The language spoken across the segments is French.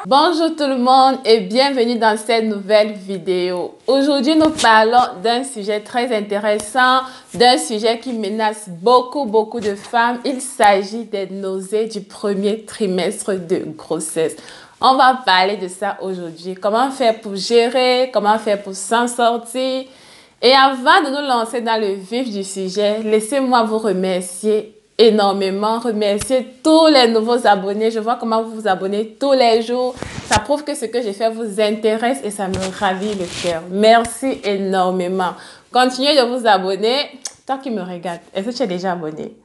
Bonjour tout le monde et bienvenue dans cette nouvelle vidéo. Aujourd'hui, nous parlons d'un sujet très intéressant, d'un sujet qui menace beaucoup de femmes. Il s'agit des nausées du premier trimestre de grossesse. On va parler de ça aujourd'hui. Comment faire pour gérer, comment faire pour s'en sortir. Et avant de nous lancer dans le vif du sujet, laissez-moi vous remercier énormément, remercier tous les nouveaux abonnés. Je vois comment vous vous abonnez tous les jours. Ça prouve que ce que j'ai fait vous intéresse et ça me ravit le cœur. Merci énormément. Continuez de vous abonner. Toi qui me regardes, est-ce que tu es déjà abonné?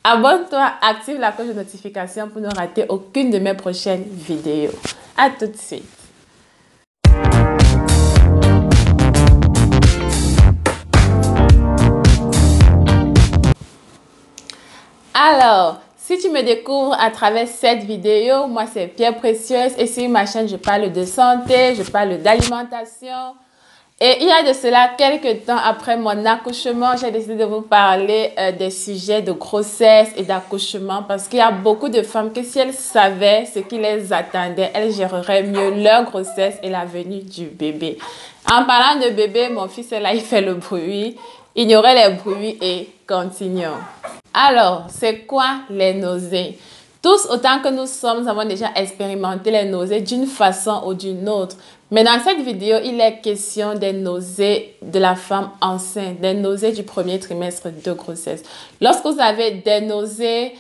Abonne-toi, active la cloche de notification pour ne rater aucune de mes prochaines vidéos. À tout de suite. Alors, si tu me découvres à travers cette vidéo, moi c'est Pierre Précieuse et sur ma chaîne je parle de santé, je parle d'alimentation. Et il y a de cela quelques temps après mon accouchement, j'ai décidé de vous parler des sujets de grossesse et d'accouchement parce qu'il y a beaucoup de femmes que si elles savaient ce qui les attendait, elles géreraient mieux leur grossesse et la venue du bébé. En parlant de bébé, mon fils est là, il fait le bruit. Ignorez les bruits et continuons. Alors, c'est quoi les nausées? Tous, autant que nous sommes, avons déjà expérimenté les nausées d'une façon ou d'une autre. Mais dans cette vidéo, il est question des nausées de la femme enceinte, des nausées du premier trimestre de grossesse. Lorsque vous avez des nausées,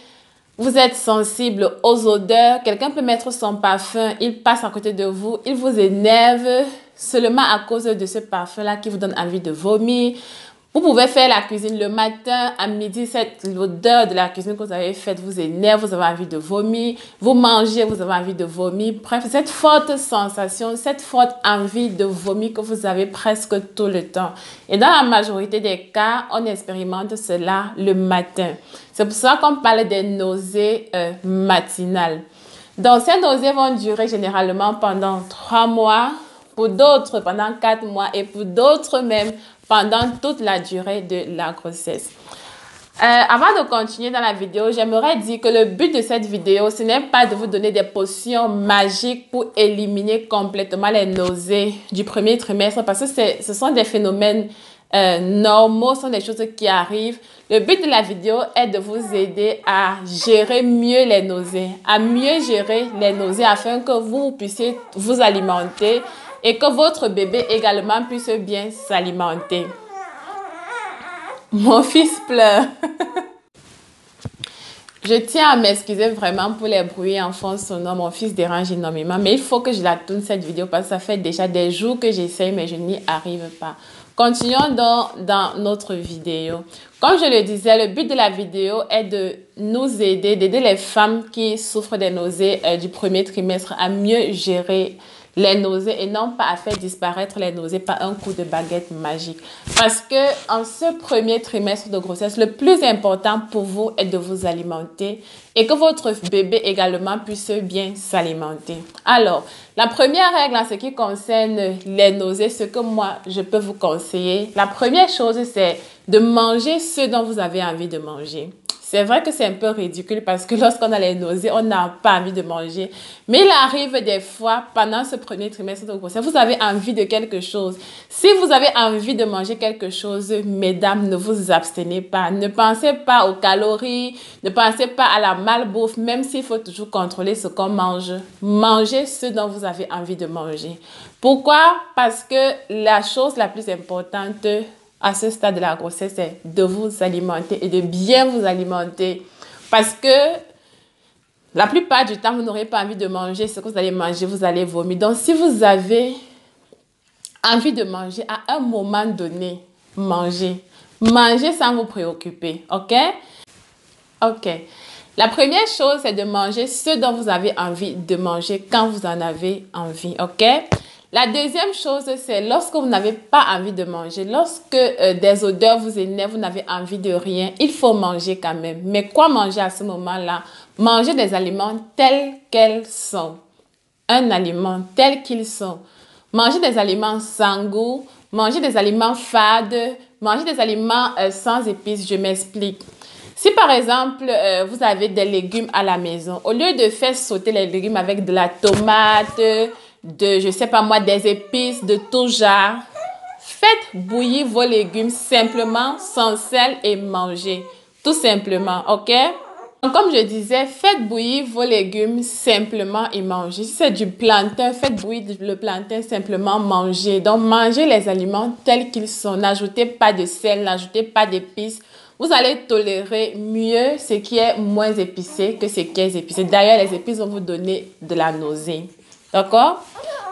vous êtes sensible aux odeurs, quelqu'un peut mettre son parfum, il passe à côté de vous, il vous énerve seulement à cause de ce parfum-là qui vous donne envie de vomir. Vous pouvez faire la cuisine le matin, à midi, l'odeur de la cuisine que vous avez faite vous énerve, vous avez envie de vomir. Vous mangez, vous avez envie de vomir. Bref, cette forte sensation, cette forte envie de vomir que vous avez presque tout le temps. Et dans la majorité des cas, on expérimente cela le matin. C'est pour ça qu'on parle des nausées matinales. Donc, ces nausées vont durer généralement pendant 3 mois, pour d'autres pendant 4 mois et pour d'autres même pendant toute la durée de la grossesse. Avant de continuer dans la vidéo, j'aimerais dire que le but de cette vidéo, ce n'est pas de vous donner des potions magiques pour éliminer complètement les nausées du premier trimestre parce que ce sont des phénomènes normaux, ce sont des choses qui arrivent. Le but de la vidéo est de vous aider à gérer mieux les nausées, à mieux gérer les nausées afin que vous puissiez vous alimenter et que votre bébé également puisse bien s'alimenter. Mon fils pleure. Je tiens à m'excuser vraiment pour les bruits en fond sonore. Mon fils dérange énormément. Mais il faut que je la tourne cette vidéo parce que ça fait déjà des jours que j'essaye mais je n'y arrive pas. Continuons dans notre vidéo. Comme je le disais, le but de la vidéo est de nous aider, d'aider les femmes qui souffrent des nausées du premier trimestre à mieux gérer les nausées et non pas à faire disparaître les nausées par un coup de baguette magique. Parce que en ce premier trimestre de grossesse, le plus important pour vous est de vous alimenter et que votre bébé également puisse bien s'alimenter. Alors, la première règle en ce qui concerne les nausées, ce que moi je peux vous conseiller, la première chose c'est de manger ce dont vous avez envie de manger. C'est vrai que c'est un peu ridicule parce que lorsqu'on a les nausées, on n'a pas envie de manger. Mais il arrive des fois, pendant ce premier trimestre de grossesse, vous avez envie de quelque chose. Si vous avez envie de manger quelque chose, mesdames, ne vous abstenez pas. Ne pensez pas aux calories, ne pensez pas à la malbouffe, même s'il faut toujours contrôler ce qu'on mange. Mangez ce dont vous avez envie de manger. Pourquoi? Parce que la chose la plus importante à ce stade de la grossesse, c'est de vous alimenter et de bien vous alimenter. Parce que la plupart du temps, vous n'aurez pas envie de manger ce que vous allez manger, vous allez vomir. Donc, si vous avez envie de manger à un moment donné, mangez. Mangez sans vous préoccuper, ok? Ok. La première chose, c'est de manger ce dont vous avez envie de manger quand vous en avez envie, ok? La deuxième chose, c'est lorsque vous n'avez pas envie de manger, lorsque des odeurs vous énervent, vous n'avez envie de rien, il faut manger quand même. Mais quoi manger à ce moment-là? Manger des aliments tels qu'ils sont. Un aliment tel qu'ils sont. Manger des aliments sans goût, manger des aliments fades, manger des aliments sans épices, je m'explique. Si par exemple, vous avez des légumes à la maison, au lieu de faire sauter les légumes avec de la tomate, je sais pas moi, des épices de tout genre, faites bouillir vos légumes simplement, sans sel et mangez. Tout simplement, ok? Donc, comme je disais, faites bouillir vos légumes simplement et mangez. Si c'est du plantain, faites bouillir le plantain simplement, mangez. Donc, mangez les aliments tels qu'ils sont. N'ajoutez pas de sel, n'ajoutez pas d'épices. Vous allez tolérer mieux ce qui est moins épicé que ce qui est épicé. D'ailleurs, les épices vont vous donner de la nausée. D'accord?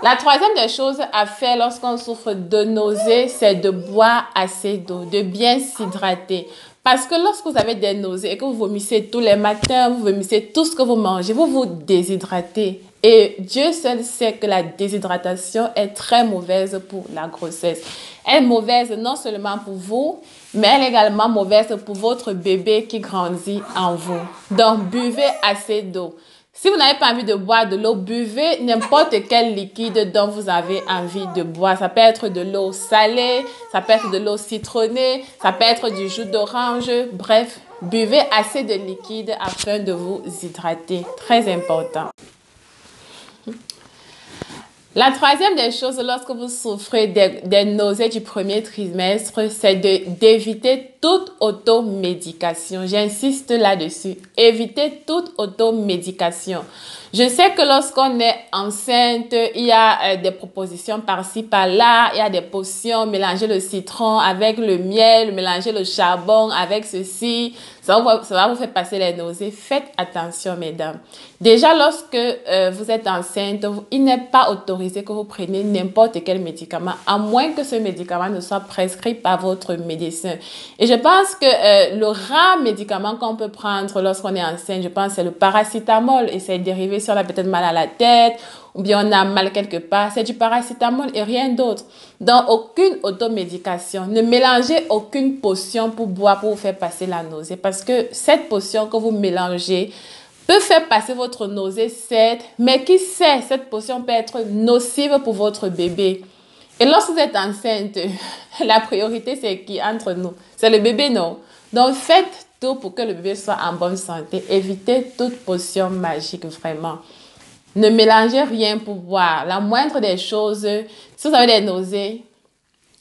La troisième des choses à faire lorsqu'on souffre de nausées, c'est de boire assez d'eau, de bien s'hydrater. Parce que lorsque vous avez des nausées et que vous vomissez tous les matins, vous vomissez tout ce que vous mangez, vous vous déshydratez. Et Dieu seul sait que la déshydratation est très mauvaise pour la grossesse. Elle est mauvaise non seulement pour vous, mais elle est également mauvaise pour votre bébé qui grandit en vous. Donc, buvez assez d'eau. Si vous n'avez pas envie de boire de l'eau, buvez n'importe quel liquide dont vous avez envie de boire. Ça peut être de l'eau salée, ça peut être de l'eau citronnée, ça peut être du jus d'orange. Bref, buvez assez de liquide afin de vous hydrater. Très important. La troisième des choses, lorsque vous souffrez des nausées du premier trimestre, c'est d'éviter toute automédication. J'insiste là-dessus. Évitez toute automédication. Je sais que lorsqu'on est enceinte, il y a des propositions par-ci, par-là. Il y a des potions, mélanger le citron avec le miel, mélanger le charbon avec ceci. Ça va vous faire passer les nausées. Faites attention, mesdames. Déjà, lorsque vous êtes enceinte, il n'est pas autorisé que vous preniez n'importe quel médicament, à moins que ce médicament ne soit prescrit par votre médecin. Et je pense que le rare médicament qu'on peut prendre lorsqu'on est enceinte, je pense, c'est le paracétamol. Et c'est dérivé si on a peut-être mal à la tête ou bien on a mal quelque part. C'est du paracétamol et rien d'autre. Donc, aucune automédication. Ne mélangez aucune potion pour boire, pour vous faire passer la nausée. Parce que cette potion que vous mélangez peut faire passer votre nausée, certes, mais qui sait, cette potion peut être nocive pour votre bébé. Et lorsque vous êtes enceinte, la priorité, c'est qui entre nous? C'est le bébé, non? Donc, faites tout pour que le bébé soit en bonne santé. Évitez toute potion magique, vraiment. Ne mélangez rien pour boire. La moindre des choses, si vous avez des nausées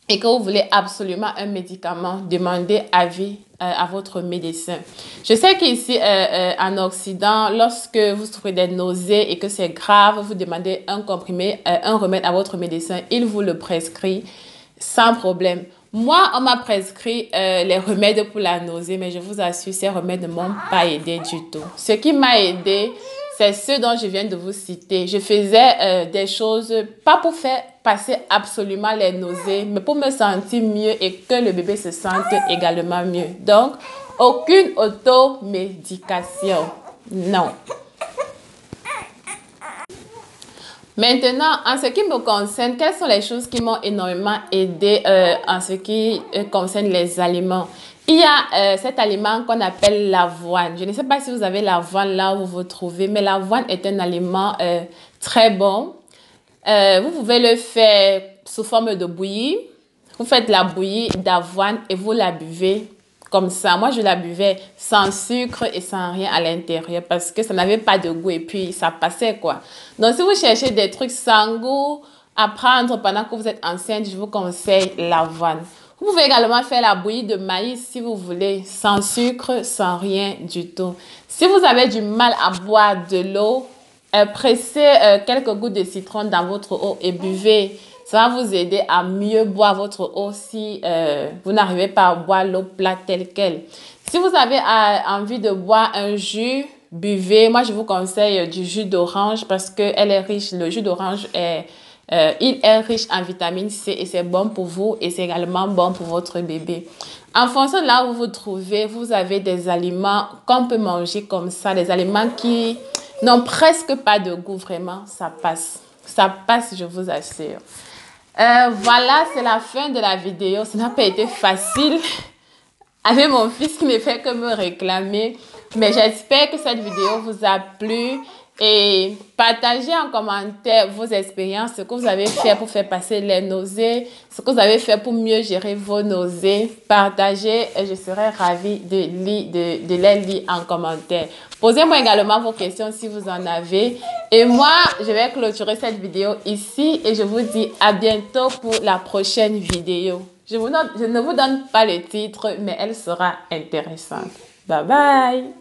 et que vous voulez absolument un médicament, demandez avis à votre médecin. Je sais qu'ici, en Occident, lorsque vous souffrez des nausées et que c'est grave, vous demandez un comprimé, un remède à votre médecin, il vous le prescrit sans problème. Moi, on m'a prescrit les remèdes pour la nausée, mais je vous assure, ces remèdes ne m'ont pas aidé du tout. Ce qui m'a aidé, c'est ce dont je viens de vous citer. Je faisais des choses, pas pour faire passer absolument les nausées, mais pour me sentir mieux et que le bébé se sente également mieux. Donc, aucune automédication. Non. Maintenant, en ce qui me concerne, quelles sont les choses qui m'ont énormément aidé en ce qui concerne les aliments? Il y a cet aliment qu'on appelle l'avoine. Je ne sais pas si vous avez l'avoine là où vous vous trouvez, mais l'avoine est un aliment très bon. Vous pouvez le faire sous forme de bouillie. Vous faites la bouillie d'avoine et vous la buvez comme ça. Moi, je la buvais sans sucre et sans rien à l'intérieur parce que ça n'avait pas de goût et puis ça passait quoi. Donc, si vous cherchez des trucs sans goût à prendre pendant que vous êtes enceinte, je vous conseille l'avoine. Vous pouvez également faire la bouillie de maïs si vous voulez, sans sucre, sans rien du tout. Si vous avez du mal à boire de l'eau, pressez quelques gouttes de citron dans votre eau et buvez. Ça va vous aider à mieux boire votre eau si vous n'arrivez pas à boire l'eau plate telle qu'elle. Si vous avez envie de boire un jus, buvez. Moi, je vous conseille du jus d'orange parce que elle est riche. Le jus d'orange il est riche en vitamine C et c'est bon pour vous et c'est également bon pour votre bébé. En fonction de là où vous vous trouvez, vous avez des aliments qu'on peut manger comme ça, des aliments qui n'ont presque pas de goût, vraiment, ça passe. Ça passe, je vous assure. Voilà, c'est la fin de la vidéo. Ça n'a pas été facile avec mon fils qui ne fait que me réclamer. Mais j'espère que cette vidéo vous a plu Et partagez en commentaire vos expériences, ce que vous avez fait pour faire passer les nausées, ce que vous avez fait pour mieux gérer vos nausées. Partagez et je serai ravie de les lire en commentaire. Posez-moi également vos questions si vous en avez. Et moi, je vais clôturer cette vidéo ici et je vous dis à bientôt pour la prochaine vidéo. Je ne vous donne pas le titre, mais elle sera intéressante. Bye bye!